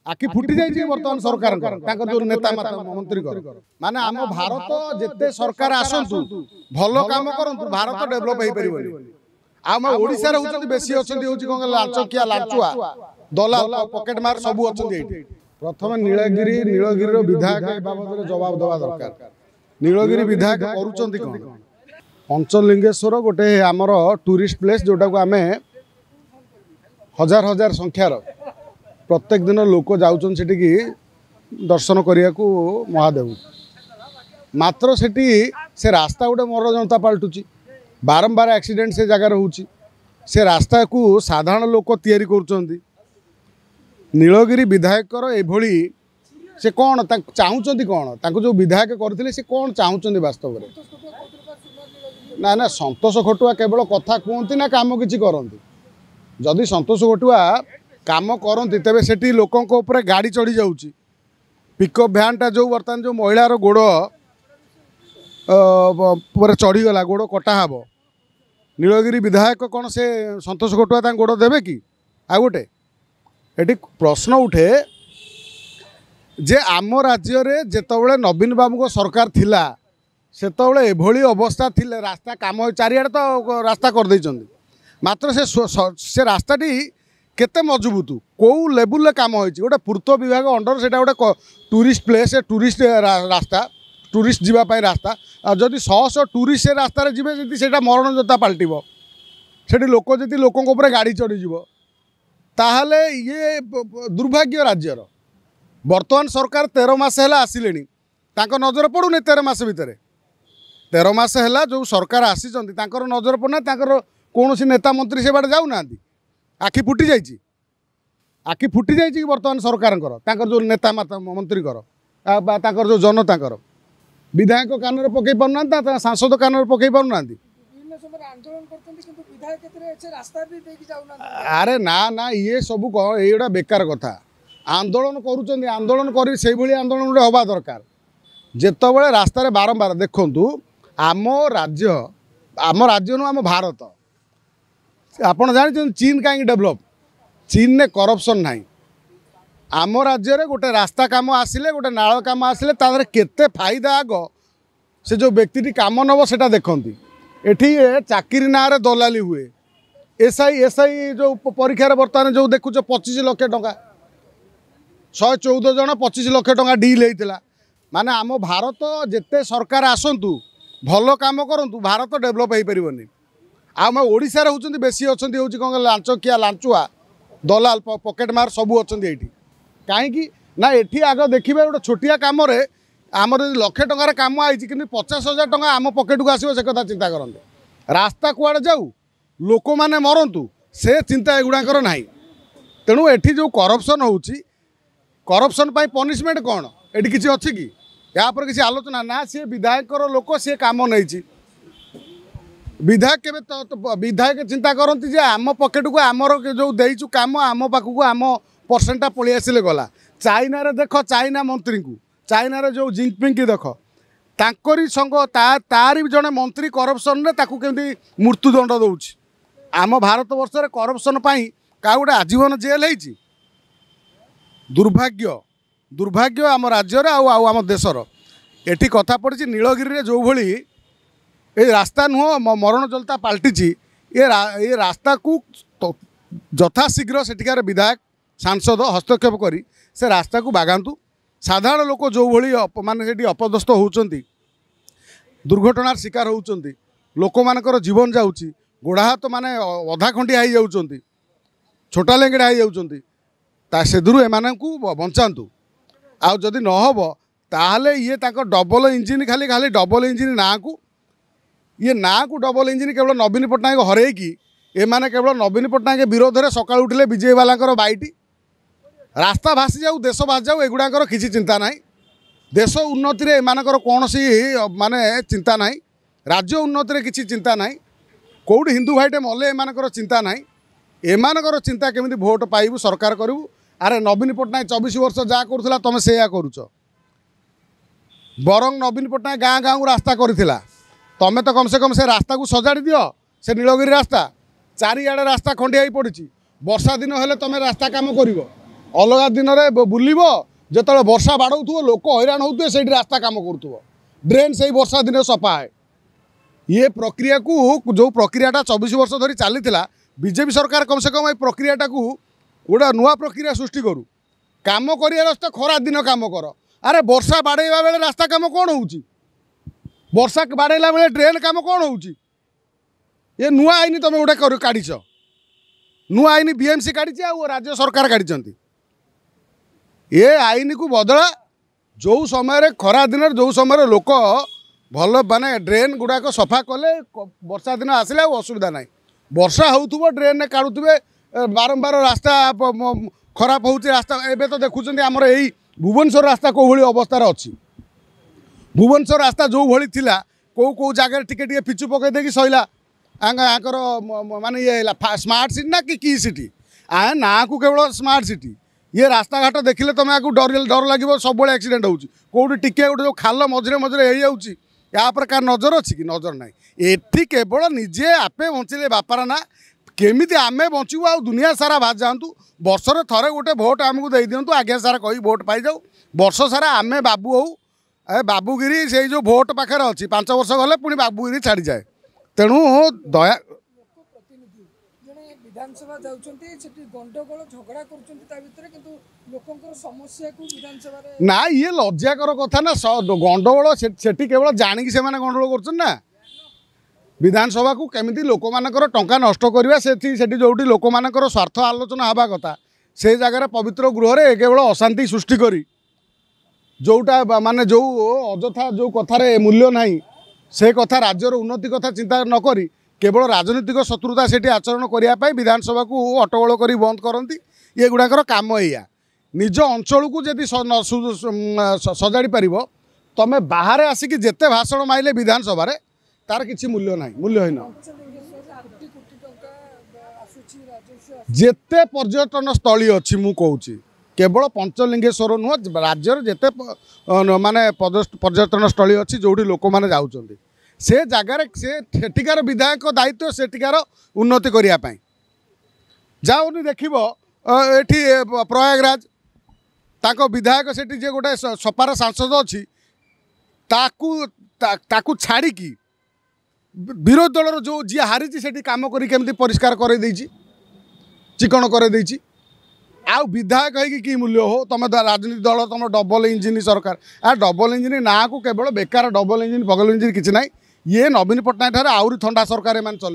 आखि फुटी जाइए बर्तमान सरकार जो नेता मंत्री माने आम भारत जिते सरकार आसतु भल काम करूँ भारत डेभलप हो पार आम ओडिशा रे बेसी अच्छा कौन लाचकिया लाचुआ दलाल पकेट मार सब अच्छा प्रथम नीलगिरी विधायक बाबद जवाब देवा दरकार नीलगिरी विधायक करुँच कौन पंचलिंगेश्वर गोटे आमर टूरिस्ट प्लेस जोटा को आम हजार हजार संख्यार प्रत्येक दिन लोक जाऊँ से दर्शन करने को महादेव मात्र से रास्ता गोटे मर जनता पलटुची बारंबार एक्सीडेंट से जगह रोचे से रास्ता को साधारण लोक तैयारी कर नीलगिरी विधायकर एभली से कौन चाहूँगी कौन जो विधायक करते से कौन चाहूँगी वास्तव में ना ना संतोष खटुआ केवल कथा कहती ना काम किसी करती जदि संतोष खटुआ काम करती तेरे से लोकों ऊपर गाड़ी चढ़ी जाऊँगी पिकअप भ्यानटा जो बर्तमान जो महिलार गोड़ पर चढ़ीगला गोड़ कटा हे नीलगिरी विधायक कौन से संतोष खटुआ गोड़ देवे कि आ गोटे ये प्रश्न उठे जे आम राज्य में जितेबाला नवीन बाबू को सरकार थिला सेतबले एभली अवस्था थिले रास्ता काम चारिआडे तो रास्ता कर देइछन्ति मात्र से रास्ताटी केते मजबूत कौ लेवल काम होइछि गोटे पूर्त विभाग अंडर सेटा गोटे टूरिस्ट प्लेस टूरिस्ट रास्ता टूरिस्ट जीवाई रास्ता जदि 100 टूरिस्ट से रास्तार जीवे जदि सेटा मरण जोता पलटिबो सेठी लोक जदि लोकों ऊपर गाड़ी चढ़ीଯିव ताहले ये दुर्भाग्य राज्यर वर्तमान सरकार 13 मास है आसिले नजर पड़ूनी 13 मास भितर 13 मास है जो सरकार आसी नजर पड़ना कौन नेता मंत्री से बाटे जाऊना आखि फुटी जाइए आखि फुटी जाइए वर्तमान सरकार जो नेता मंत्री जो जनता विधायक कान पकई पाना सांसद कान पकई पाना अरे ना ना ये सब ये बेकार कथा आंदोलन करुँच आंदोलन कर से आंदोलन गोटे हवा दरकार जितेबाला रास्तार बारंबार देखु आम राज्य नु आम भारत आपड़ जानी चीन कहीं डेभलप चीन ने करप्शन ना आम राज्य में गोटे रास्ता काम आसिले गोटे नाल काम आसिले तादर केते फायदा आग से जो व्यक्ति काम नब से देखती एठी चाकरी ना रे दलाली हुए एसआई जो परीक्षा बर्तमान जो देखुच 25 लाख टंका 114 जन 25 लाख टंका डील होता माने आम भारत जिते सरकार आसतु भल काम करूँ भारत डेभलप हो पारनि आम ओडिशा रे होउछन्ति बेसी अछन्ति होउछि कौन लाचकिया लाचुआ दलाल पकेट मार सब अछन्ति एठी कहीं ना एठी आग देखिए गोटे छोटिया कम आमर लक्षे टंकार काम आई कि 50,000 टंका आम पकेट को आसो से कथा चिंता करते रास्ता कुआड़े जाऊ लोक मैंने मरतु से चिंता एगुड़ाकर ना तेणु एठी जो करप्शन होउछि करप्शन पाई पनिशमेंट कौन एठी किसी अच्छी कि या पर किसी आलोचना ना सी विधायकर लोक सी काम नहीं विधायक के विधायक चिंता करती जे आम पकेट को आमर जो देचु काम आम पाखक आम परसेंटा पलि आसिले गला चाइना रे देख चाइना मंत्री को चाइना रे जो जिनपिंग की देख ताकरी संग तार भी जड़े मंत्री करप्शन केमती मृत्युदंड दौर आम भारत वर्ष में करप्शन क्या गोटे आजीवन जेल हो दुर्भाग्य दुर्भाग्य आम राज्य आम देशर एटी कथा पड़ी नीलगिरी जो भली ये रास्ता नुह मरण जलता पलटि ये रास्ता को यथाशीघ्र सेठिकार विधायक सांसद हस्तक्षेप करी से रास्ता को बागातु साधारण लोक जो भली माने अपदस्थ होउचंती दुर्घटनार शिकार होउचंती लोक मानकर जीवन जाउची गोड़ा हाथ माने अधा खंडिया हो जाउचंती छोटा लेंगड़ा हो जाउचंती से दूर एमानकु बंचातु आउ जदि न हबो ताहले ये ताको डबल इंजिन खाली खाली डबल इंजिन ना को ये ना को डबल इंजिन केवल नवीन पट्टनायक हरे कि एमाने केवल नवीन पट्टनायक विरोध में सकाळ उठिले विजय वाला बाईटी रास्ता भासी जाऊ देश भासी जाऊ एगुड़ाकर किसी चिंता ना देश उन्नति रे एमानकर कौन सी माने चिंता ना राज्य उन्नति रे किसी चिंता ना कौट हिंदू भाईटे मले एमानकर चिंता ना एमानकर चिंता केमिति भोट पाइबू सरकार करू अरे नवीन पट्टनायक 24 वर्ष जहाँ करूला तुम से करुच बरंग नवीन पट्टनायक गाँ गाँव को रास्ता करथिला तमें तो कम से कम से रास्ता को सजाड़ी दियो से नीलगिरी रास्ता चारिआडे रास्ता खंडिया पड़ी वर्षा दिन हेले तुम रास्ता काम कर अलग दिन में बुलव जो वर्षा बाड़ौ लोक हैरान होते से रास्ता कम करुव ड्रेन से वर्षा दिन सफा है ये प्रक्रिया को जो प्रक्रियाटा 24 वर्ष धरी चली बीजेपी सरकार कम से कम ये प्रक्रियाटा को गोटे नुआ प्रक्रिया सृष्टि करू काम कर खरा दिन कम कर अरे वर्षा बाड़ेवा बेले रास्ता कम कौन हो वर्षा बाड़ेला बेले ड्रेन कम कौन हो ये नुआ आईन तुम गोटे काढ़ नुआ आईन बीएमसी काढ़ी राज्य सरकार काढ़ी ये आईन को बदला जो समय खरा दिन जो समय लोक भल माने ड्रेन गुड़ाक सफा कले वर्षा दिन आसिले असुविधा ना वर्षा हो ड्रेन में काढ़ुवे बारंबार रास्ता खराब हो रास्ता एवं तो देखुं आमर यही भुवनेश्वर रास्ता कौ भाई अवस्था अच्छी भुवनेश्वर रास्ता जो भाई थिला कौ जगह टिके पिचु पकईदे सैला आंकर माने ये स्मार्ट सिटी ना कि सिटी आ ना को केवल स्मार्ट सिटी ये रास्ता घाट देखिले तुम आपको डर लगे सब एक्सीडेंट होची कोठी टिके गोटे जो खाल मझे मझे हो जाऊँगी या पर का नजर अच्छी कि नजर ना एटी केवल निजे आपे बंचिले बापार ना केमी आम बचू आ दुनिया सारा बाज जातु वर्षर थरे गोटे भोट आमको दे दिंतु आज्ञा सारा कही भोट पाई जाऊ वर्ष सारा आम बाबू हो बाबूगिरी से जो भोट पाखे अच्छी 5 वर्ष गले पुणी बाबूगिरी छाड़ी जाए तेणु दया विधानसभा जाउछंती गंडगोल झगड़ा समस्या को विधानसभा ना ये लज्जाकर कथा ना गंडगोल सेठी केवल जानिक से गंडगोल कर विधानसभा को केमिति लोक मानकर टंका नष्ट करवा से जो लोक मानकर स्वार्थ आलोचना हवा कथा से जगह पवित्र गृह रे केवल अशांति सृष्टि करी जोटा माने जो अजथा जो कथार मूल्य नहीं से कथा राज्यर उन्नति कथा चिंता न करी केवल राजनीतिक शत्रुता से आचरण करने विधानसभा को अटगोल कर बंद करती ये गुड़ाकर काम या निज अंचल को जदि सजाड़ी पार तुम बाहर आसिक जिते भाषण माइले विधानसभा तार किसी मूल्य ना मूल्यहीन जिते पर्यटन स्थली अच्छी मु कहूँ केवल पंचलिंगेश्वर नुह राज्यर जिते माने पर्यटन स्थली अच्छी जो लोक मैंने जाऊँच से जगार से सेठिकार विधायक दायित्व सेठिकार उन्नति करने जाऊनी देख प्रयागराज ताको विधायक सेठी जे गोटे सपार सांसद अच्छी ताकू छाड़ी विरोधी दलर जो जी हारी से कम कर परिष्कार कर चिकण कर आउ विधायक है कि मूल्य हो तुम राजनीति दल तुम डबल इंजिन सरकार आ डबल इंजिन ना को केवल बेकार डबल इंजिन बगल इंजिन किसी ना ये नवीन पट्टनायक ठारे आउरी ठंडा सरकार एम चल